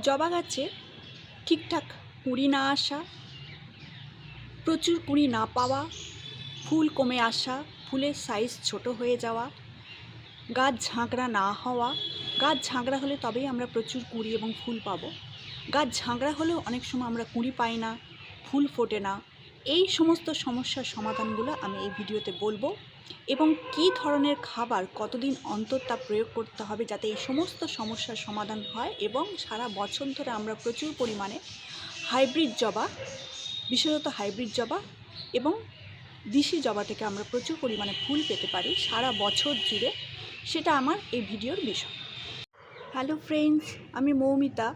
জবা গাছে ঠিকঠাক কুঁড়ি না আসা, প্রচুর কুঁড়ি না পাওয়া, ফুল কমে আসা, ফুলের সাইজ ছোট হয়ে যাওয়া, গাছ ঝাঁকড়া না হওয়া। গাছ ঝাঁকড়া হলে তবেই আমরা প্রচুর কুঁড়ি এবং ফুল পাবো। গাছ ঝাঁকড়া হলেও অনেক সময় আমরা কুঁড়ি পাই না, ফুল ফোটে না। এই সমস্ত সমস্যার সমাধানগুলো আমি এই ভিডিওতে বলবো, এবং কী ধরনের খাবার কতদিন অন্তর তা প্রয়োগ করতে হবে যাতে এই সমস্ত সমস্যার সমাধান হয় এবং সারা বছর ধরে আমরা প্রচুর পরিমাণে হাইব্রিড জবা, বিশেষত হাইব্রিড জবা এবং দেশি জবা থেকে আমরা প্রচুর পরিমাণে ফুল পেতে পারি সারা বছর জুড়ে। সেটা আমার এই ভিডিওর বিষয়। হ্যালো ফ্রেন্ডস, আমি মৌমিতা।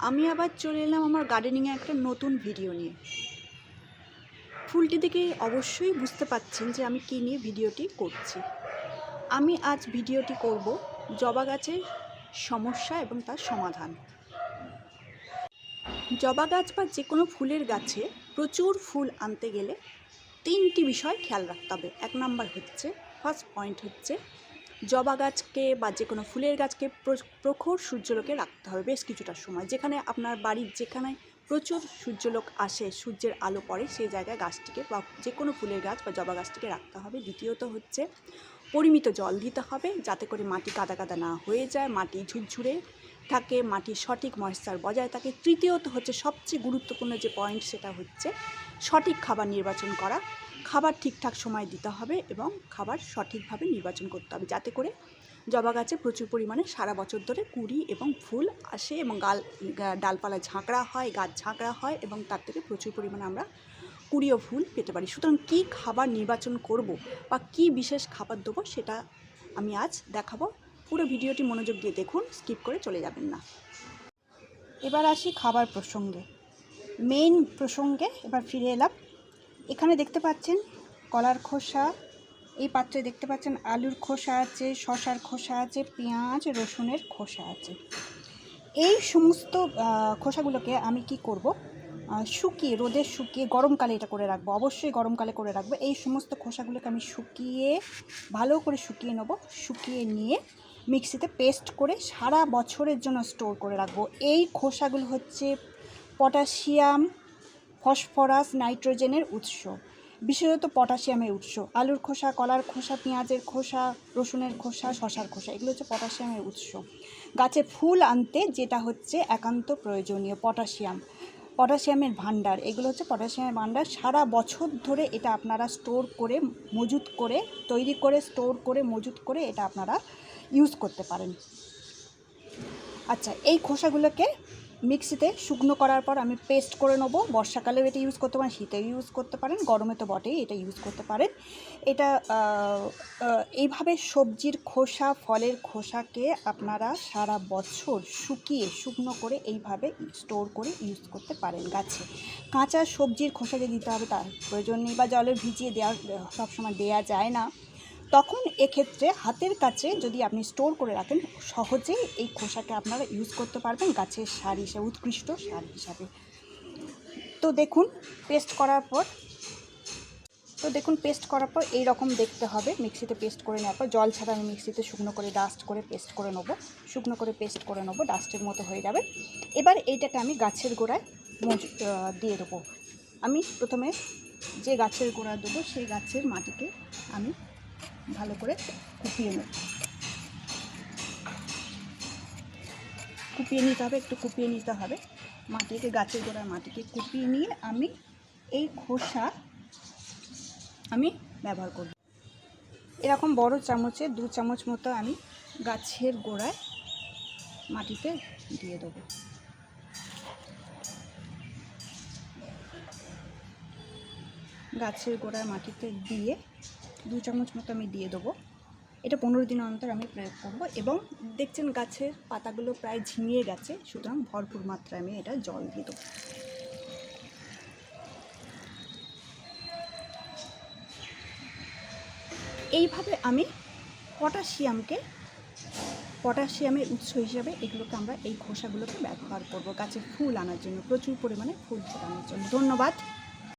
আমি আবার চলে এলাম আমার গার্ডেনিংয়ে একটা নতুন ভিডিও নিয়ে। ফুলটি দেখে অবশ্যই বুঝতে পারছেন যে আমি কী নিয়ে ভিডিওটি করছি। আমি আজ ভিডিওটি করব জবা গাছের সমস্যা এবং তার সমাধান। জবা গাছ বা যে কোনো ফুলের গাছে প্রচুর ফুল আনতে গেলে তিনটি বিষয় খেয়াল রাখতে হবে। এক নাম্বার হচ্ছে, ফার্স্ট পয়েন্ট হচ্ছে, জবা গাছকে বা যে কোনো ফুলের গাছকে প্রখর সূর্যালোকে রাখতে হবে বেশ কিছুটা সময়। যেখানে আপনার বাড়ির যেখানে প্রচুর সূর্যালোক আসে, সূর্যের আলো পড়ে, সেই জায়গায় গাছটিকে বা যে কোনো ফুলের গাছ বা জবা গাছটিকে রাখতে হবে। দ্বিতীয়ত হচ্ছে, পরিমিত জল দিতে হবে যাতে করে মাটি কাদা কাদা না হয়ে যায়, মাটি ঝুরঝুরে থাকে, মাটির সঠিক ময়েশ্চার বজায় থাকে। তৃতীয়ত হচ্ছে সবচেয়ে গুরুত্বপূর্ণ যে পয়েন্ট, সেটা হচ্ছে সঠিক খাবার নির্বাচন করা। খাবার ঠিকঠাক সময় দিতে হবে এবং খাবার সঠিকভাবে নির্বাচন করতে হবে যাতে করে জবা গাছে প্রচুর পরিমাণে সারা বছর ধরে কুঁড়ি এবং ফুল আসে এবং ডালপালা ঝাঁকড়া হয়, গাছ ঝাঁকড়া হয় এবং তার থেকে প্রচুর পরিমাণে আমরা কুঁড়ি ও ফুল পেতে পারি। সুতরাং কী খাবার নির্বাচন করব বা কী বিশেষ খাবার দেবো সেটা আমি আজ দেখাবো। পুরো ভিডিওটি মনোযোগ দিয়ে দেখুন, স্কিপ করে চলে যাবেন না। এবার আসি খাবার প্রসঙ্গে, মেইন প্রসঙ্গে এবার ফিরে এলাম। এখানে দেখতে পাচ্ছেন কলার খোসা, এই পাত্রে দেখতে পাচ্ছেন আলুর খোসা আছে, শশার খোসা আছে, পেঁয়াজ রসুনের খোসা আছে। এই সমস্ত খোসাগুলোকে আমি কি করব, শুকিয়ে, রোদে শুকিয়ে, গরমকালে এটা করে রাখবো, অবশ্যই গরমকালে করে রাখবো। এই সমস্ত খোসাগুলোকে আমি শুকিয়ে, ভালো করে শুকিয়ে নেবো। শুকিয়ে নিয়ে মিক্সিতে পেস্ট করে সারা বছরের জন্য স্টোর করে রাখবো। এই খোসাগুলো হচ্ছে পটাশিয়াম, ফসফরাস, নাইট্রোজেনের উৎস, বিশেষত পটাশিয়ামের উৎস। আলুর খোসা, কলার খোসা, পেঁয়াজের খোসা, রসুনের খোসা, শশার খোসা, এগুলো হচ্ছে পটাশিয়ামের উৎস। গাছে ফুল আনতে যেটা হচ্ছে একান্ত প্রয়োজনীয় পটাশিয়ামের ভান্ডার, এগুলো হচ্ছে পটাশিয়ামের ভান্ডার। সারা বছর ধরে এটা আপনারা স্টোর করে, মজুত করে, তৈরি করে, স্টোর করে, মজুত করে এটা আপনারা ইউজ করতে পারেন। আচ্ছা, এই খোসাগুলোকে মিক্সিতে শুকনো করার পর আমি পেস্ট করে নেবো। বর্ষাকালেও এটা ইউজ করতে পারেন, শীতেও ইউজ করতে পারেন, গরমে তো বটেই, এটা ইউজ করতে পারেন। এটা এইভাবে সবজির খোসা, ফলের খোসাকে আপনারা সারা বছর শুকিয়ে শুকনো করে এইভাবে স্টোর করে ইউজ করতে পারেন গাছে। কাঁচা সবজির খোসা যে দিতে হবে তার প্রয়োজন নেই, বা জলে ভিজিয়ে দেওয়া সবসময় দেওয়া যায় না। তখন এক্ষেত্রে হাতের কাছে যদি আপনি স্টোর করে রাখেন, সহজেই এই খোসাকে আপনারা ইউজ করতে পারবেন গাছের সার হিসেবে, উৎকৃষ্ট সার হিসাবে। তো দেখুন পেস্ট করার পর এই রকম দেখতে হবে। মিক্সিতে পেস্ট করে নেওয়ার পর, জল ছাড়া আমি মিক্সিতে শুকনো করে ডাস্ট করে পেস্ট করে নেবো, ডাস্টের মতো হয়ে যাবে। এবার এইটাকে আমি গাছের গোড়ায় দিয়ে দেবো। আমি প্রথমে যে গাছের গোড়া দেবো সেই গাছের মাটিকে আমি ভালো করে কুপিয়ে নিতে হবে, একটু কুপিয়ে নিতে হবে মাটিকে, গাছের গোড়ার মাটিকে কুপিয়ে নিয়ে আমি এই খোসা আমি ব্যবহার করব। এরকম বড় চামচে 2 চামচ মতো আমি গাছের গোড়ায় মাটিতে দিয়ে দেবো। গাছের গোড়ায় মাটিতে দিয়ে 2 চামচ মতো আমি দিয়ে দেবো। এটা 15 দিন অন্তর আমি প্রয়োগ করব। এবং দেখছেন গাছের পাতাগুলো প্রায় ঝিমিয়ে গেছে, সুতরাং ভরপুর মাত্রায় আমি এটা জল দিয়ে দেবো। এইভাবে আমি পটাশিয়ামের উৎস হিসাবে এগুলোকে আমরা এই খোসাগুলোকে ব্যবহার করব গাছে ফুল আনার জন্য, প্রচুর পরিমাণে ফুল ফোটানোর জন্য। ধন্যবাদ।